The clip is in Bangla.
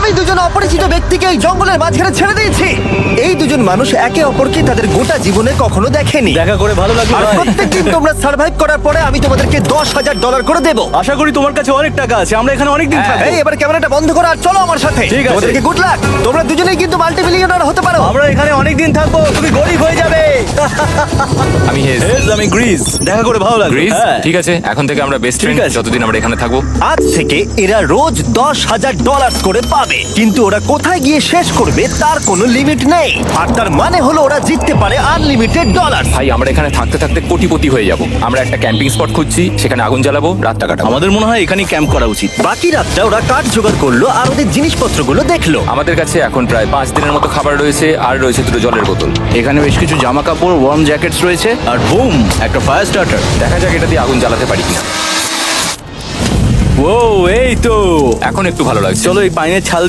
আমি দুজন অপরিচিত ব্যক্তিকে এই জঙ্গলের মাঝখানে ছেড়ে দিয়েছি। এই দুজন মানুষ একে অপরকে তাদের গোটা জীবনে কখনো দেখেনি। দেখা করে ভালো লাগলো আর ভাই। প্রত্যেকদিন তোমরা সার্ভাইভ করার পরে আমি তোমাদেরকে $10,000 করে দেবো। আশা করি তোমার কাছে অনেক টাকা আছে, আমরা এখানে অনেক দিন থাকবো। এই এবার ক্যামেরাটা বন্ধ করো আর চলো আমার সাথে। ঠিক আছে। তোমাদেরকে গুড লাক। তোমরা দুজনেই কিন্তু মাল্টিমিলিয়নার হতে পারো। আমরা এখানে অনেক দিন থাকবো, তুমি গরিব হয়ে যাবে। আমি হেজ। আমি গ্রিস। দেখা করে ভালো লাগলো। গ্রিস, হ্যাঁ। ঠিক আছে, এখন থেকে আমরা বেস্ট ঠিক ফ্রেন্ড আছে। যতদিন আমরা এখানে থাকবো। আজ থেকে এরা রোজ $10,000 করে পাবে, কিন্তু ওরা কোথায় গিয়ে শেষ করবে তার কোনো লিমিট নেই। আর তার মানে হলো ওরা জিততে পারে আনলিমিটেড ডলার। ভাই আমরা এখানে থাকতে থাকতে কোটিপতি হয়ে যাব। আমরা একটা ক্যাম্পিং স্পট খুঁজছি, সেখানে আগুন জ্বালাবো, রাতটা কাটাবো। আমাদের মনে হয় এখানেই ক্যাম্প করা উচিত। বাকি রাতটা ওরা কাঠ জোগাড় করলো আর ওদের জিনিসপত্রগুলো দেখলো। আমাদের কাছে এখন প্রায় 5 দিনের মতো খাবার রয়েছে, আর রয়েছে 2 জলের বোতল। এখানে বেশ কিছু জামা কাপড়, ওয়ার্ম জ্যাকেটস রয়েছে, আর বুম, একটা ফায়ার স্টার্টার। দেখা যাক এটা দিয়ে আগুন জ্বালাতে পারি কিনা। ও, এই তো। এখন একটু ভালো লাগছে। চলো এই পাইনের ছাল